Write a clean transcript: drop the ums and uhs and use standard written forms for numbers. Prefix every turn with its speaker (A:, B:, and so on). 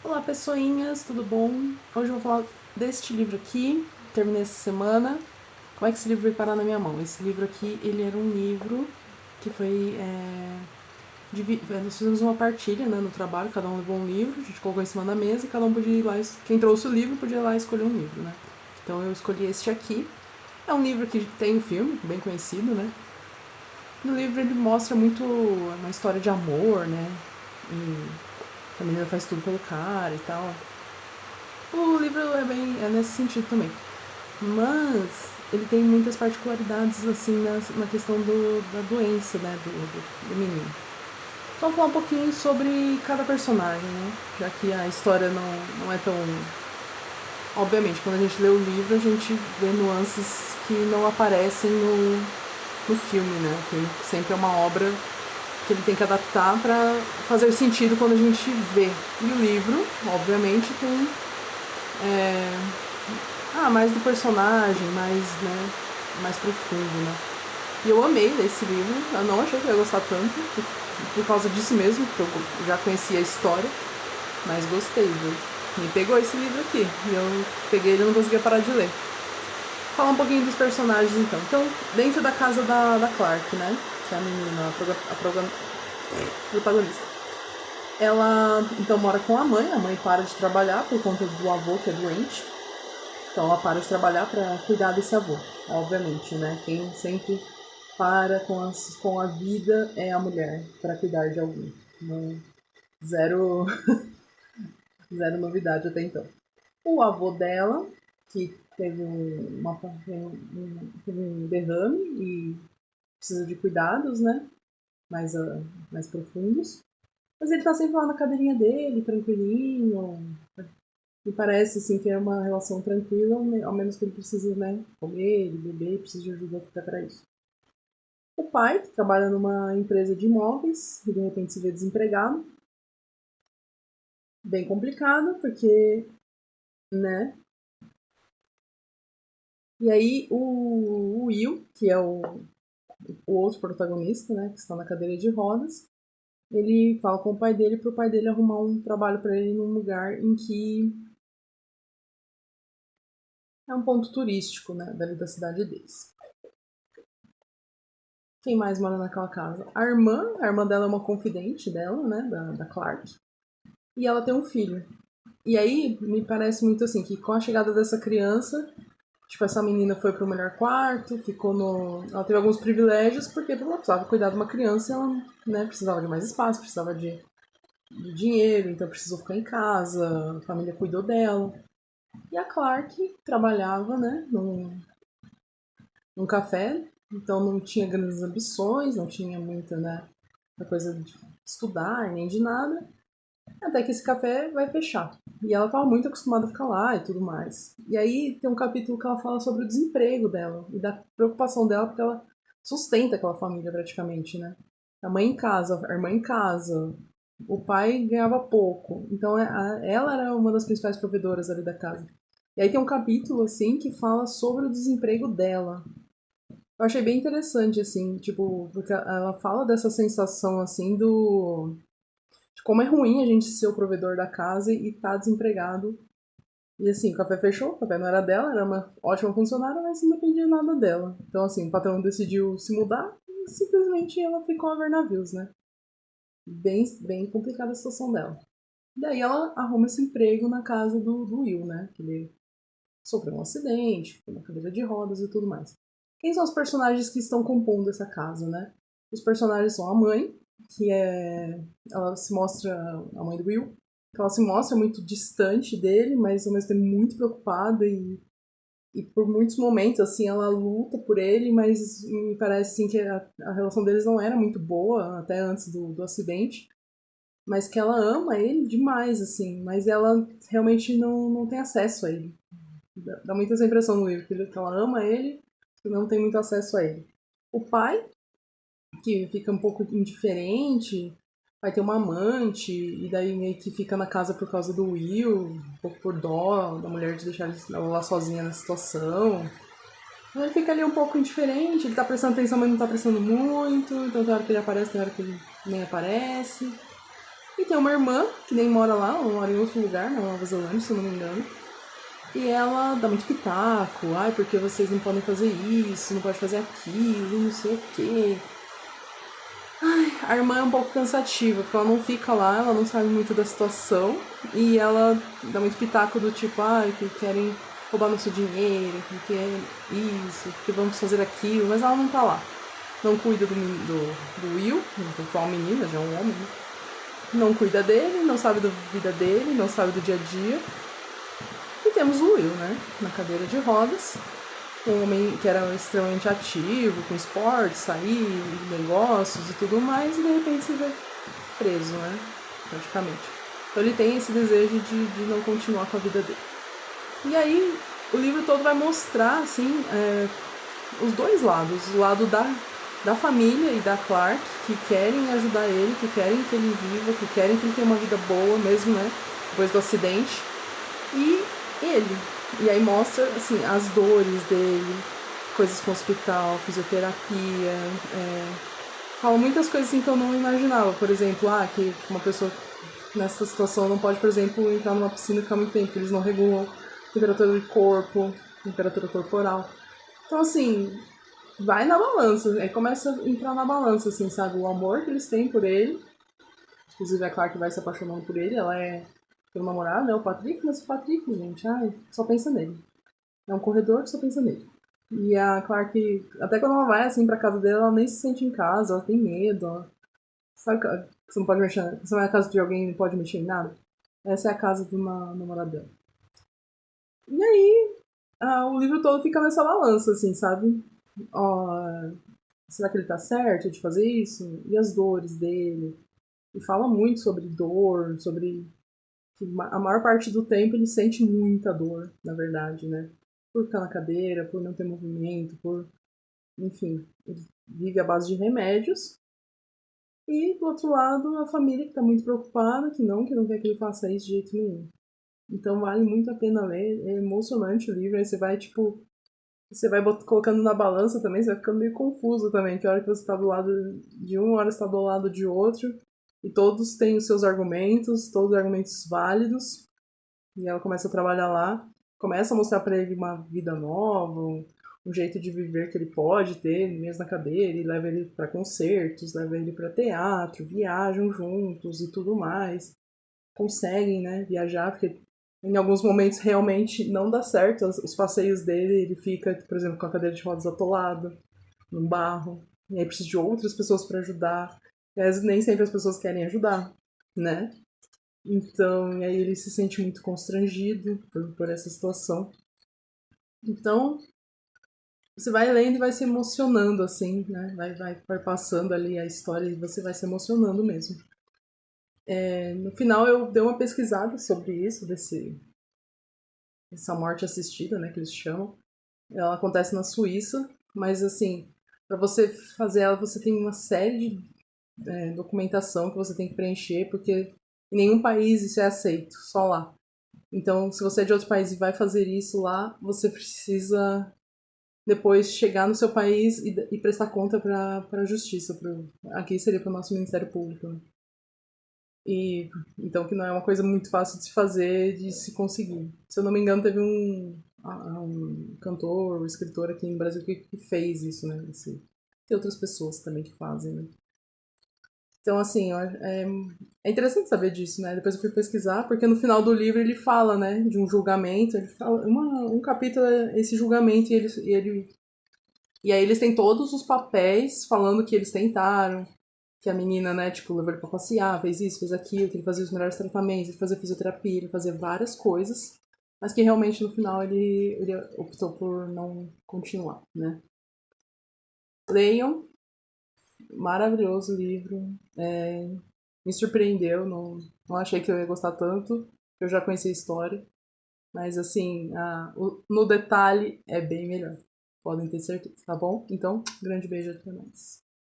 A: Olá, pessoinhas, tudo bom? Hoje eu vou falar deste livro aqui, terminei essa semana. Como é que esse livro veio parar na minha mão? Esse livro aqui, ele era um livro que foi... nós fizemos uma partilha, né, no trabalho, cada um levou um livro, a gente colocou em cima da mesa e cada um podia ir lá, quem trouxe o livro podia ir lá escolher um livro, né? Então eu escolhi este aqui. É um livro que tem um filme, bem conhecido, né? No livro ele mostra muito uma história de amor, né? E a menina faz tudo pelo cara e tal. O livro é nesse sentido também. Mas ele tem muitas particularidades assim na questão da doença, né, do menino. Então, vou falar um pouquinho sobre cada personagem, né? Já que a história não é tão. Obviamente, quando a gente lê o livro, a gente vê nuances que não aparecem no filme, né? Que sempre é uma obra que ele tem que adaptar para fazer sentido quando a gente vê. E o livro, obviamente, tem mais do personagem, mais profundo, né? E eu amei ler esse livro, eu não achei que eu ia gostar tanto, por causa disso mesmo, porque eu já conhecia a história, mas gostei, viu? Me pegou esse livro aqui, e eu peguei ele e não conseguia parar de ler. Falar um pouquinho dos personagens então. Então, dentro da casa da Clark, né? Que é a menina, protagonista. Ela então mora com a mãe para de trabalhar por conta do avô que é doente. Então ela para de trabalhar para cuidar desse avô, obviamente, né? Quem sempre para com a vida é a mulher para cuidar de alguém. Não, zero, zero novidade até então. O avô dela, que teve um derrame e precisa de cuidados, né? Mais, mais profundos. Mas ele tá sempre lá na cadeirinha dele, tranquilinho. E parece assim que é uma relação tranquila, ao menos que ele precisa, né, comer, beber, e precisa de ajuda até para isso. O pai, que trabalha numa empresa de imóveis e de repente se vê desempregado. Bem complicado, porque, né? E aí o Will, que é o outro protagonista, né, que está na cadeira de rodas, ele fala com o pai dele para o pai dele arrumar um trabalho para ele num lugar em que é um ponto turístico, né, dali da cidade deles. Quem mais mora naquela casa? A irmã dela é uma confidente dela, né, da Clark, e ela tem um filho. E aí me parece muito assim que com a chegada dessa criança, tipo, essa menina foi pro melhor quarto, ficou no. Ela teve alguns privilégios porque ela precisava cuidar de uma criança e ela, né, precisava de mais espaço, precisava de dinheiro, então precisou ficar em casa, a família cuidou dela. E a Clark trabalhava, né, num café, então não tinha grandes ambições, não tinha muita, né, coisa de estudar nem de nada, até que esse café vai fechar. E ela estava muito acostumada a ficar lá e tudo mais. E aí tem um capítulo que ela fala sobre o desemprego dela e da preocupação dela, porque ela sustenta aquela família praticamente, né? A mãe em casa, a irmã em casa, o pai ganhava pouco. Então ela era uma das principais provedoras ali da casa. E aí tem um capítulo, assim, que fala sobre o desemprego dela. Eu achei bem interessante, assim, tipo, porque ela fala dessa sensação, assim, de como é ruim a gente ser o provedor da casa e tá desempregado. E assim, o café fechou, o café não era dela, era uma ótima funcionária, mas não dependia nada dela. Então, assim, o patrão decidiu se mudar e simplesmente ela ficou a ver navios, né? Bem complicada a situação dela. Daí ela arruma esse emprego na casa do Will, né? Que ele sofreu um acidente, ficou na cadeira de rodas e tudo mais. Quem são os personagens que estão compondo essa casa, né? Os personagens são a mãe, que é. Ela se mostra. A mãe do Will, que ela se mostra muito distante dele, mas ao mesmo tempo muito preocupada e por muitos momentos, assim, ela luta por ele, mas me parece, assim, que a relação deles não era muito boa, até antes do acidente, mas que ela ama ele demais, assim, mas ela realmente não tem acesso a ele. Dá muita essa impressão no livro, que ela ama ele e não tem muito acesso a ele. O pai, que fica um pouco indiferente, vai ter uma amante, e daí meio que fica na casa por causa do Will, um pouco por dó da mulher de deixar ela lá sozinha na situação. Então ele fica ali um pouco indiferente, ele tá prestando atenção, mas não tá prestando muito, então tem hora que ele aparece, tem hora que ele nem aparece. E tem uma irmã, que nem mora lá, ela mora em outro lugar, na Nova Zelândia, se eu não me engano. E ela dá muito pitaco, ai, porque vocês não podem fazer isso, não pode fazer aquilo, não sei o quê. Ai, a irmã é um pouco cansativa, porque ela não fica lá, ela não sabe muito da situação. E ela dá muito pitaco do tipo, ai, que querem roubar nosso dinheiro, que querem isso, que vamos fazer aquilo, mas ela não tá lá. Não cuida do Will, que é uma menina, já é um homem, né? Não cuida dele, não sabe da vida dele, não sabe do dia a dia. E temos o Will, né? Na cadeira de rodas. Um homem que era extremamente ativo, com esportes, sair, negócios e tudo mais, e de repente se vê preso, né? Praticamente. Então ele tem esse desejo de não continuar com a vida dele. E aí o livro todo vai mostrar, assim, os dois lados. O lado da família e da Clark, que querem ajudar ele, que querem que ele viva, que querem que ele tenha uma vida boa mesmo, né? Depois do acidente. E ele. E aí mostra, assim, as dores dele, coisas com o hospital, fisioterapia. Fala muitas coisas assim que eu não imaginava. Por exemplo, que uma pessoa nessa situação não pode, por exemplo, entrar numa piscina e ficar muito tempo, porque eles não regulam temperatura de corpo, temperatura corporal. Então, assim, vai na balança. Aí começa a entrar na balança, assim, sabe? O amor que eles têm por ele. Inclusive, é claro que vai se apaixonando por ele. Ela é pelo namorado, né? O Patrick, mas o Patrick, gente, só pensa nele. É um corredor que só pensa nele. E a Clark, até quando ela vai assim pra casa dele, ela nem se sente em casa, ela tem medo. Sabe que você não pode mexer. Você vai na casa de alguém e não pode mexer em nada? Essa é a casa de uma namorada dela. E aí, o livro todo fica nessa balança, assim, sabe? Ó, será que ele tá certo de fazer isso? E as dores dele? E fala muito sobre dor, sobre que a maior parte do tempo ele sente muita dor, na verdade, né? Por ficar na cadeira, por não ter movimento, enfim, ele vive à base de remédios. E do outro lado, a família que está muito preocupada, que não quer que ele faça isso de jeito nenhum. Então vale muito a pena ler, é emocionante o livro, aí você vai, tipo, você vai colocando na balança também, você vai ficando meio confuso também, que a hora que você está do lado de um, a hora que você está do lado de outro, e todos têm os seus argumentos, todos argumentos válidos, e ela começa a trabalhar lá, começa a mostrar para ele uma vida nova, um jeito de viver que ele pode ter, mesmo na cadeira, e leva ele para concertos, leva ele para teatro, viajam juntos e tudo mais. Conseguem, né, viajar, porque em alguns momentos realmente não dá certo os passeios dele, ele fica, por exemplo, com a cadeira de rodas atolada, no barro, e aí precisa de outras pessoas para ajudar, e às vezes nem sempre as pessoas querem ajudar, né? Então, e aí ele se sente muito constrangido por essa situação. Então, você vai lendo e vai se emocionando, assim, né? Vai passando ali a história e você vai se emocionando mesmo. No final, eu dei uma pesquisada sobre isso, dessa morte assistida, né, que eles chamam. Ela acontece na Suíça, mas, assim, para você fazer ela, você tem uma série de documentação que você tem que preencher, porque em nenhum país isso é aceito, só lá. Então, se você é de outro país e vai fazer isso lá, você precisa depois chegar no seu país e prestar conta para a justiça. Aqui seria para o nosso Ministério Público. Né? E então que não é uma coisa muito fácil de se fazer, de se conseguir. Se eu não me engano, teve um cantor, um escritor aqui no Brasil que fez isso, né? Tem outras pessoas também que fazem, né? Então, assim, é interessante saber disso, né? Depois eu fui pesquisar, porque no final do livro ele fala, né, de um julgamento. Ele fala, um capítulo é esse julgamento e aí eles têm todos os papéis falando que eles tentaram, que a menina, né, tipo, levou ele pra passear, fez isso, fez aquilo, que ele fazia os melhores tratamentos, ele fazia fisioterapia, ele fazia várias coisas, mas que realmente no final ele optou por não continuar, né? Leiam, maravilhoso livro. Me surpreendeu, não achei que eu ia gostar tanto, eu já conheci a história, mas assim, no detalhe é bem melhor. Podem ter certeza, tá bom? Então, grande beijo, até mais.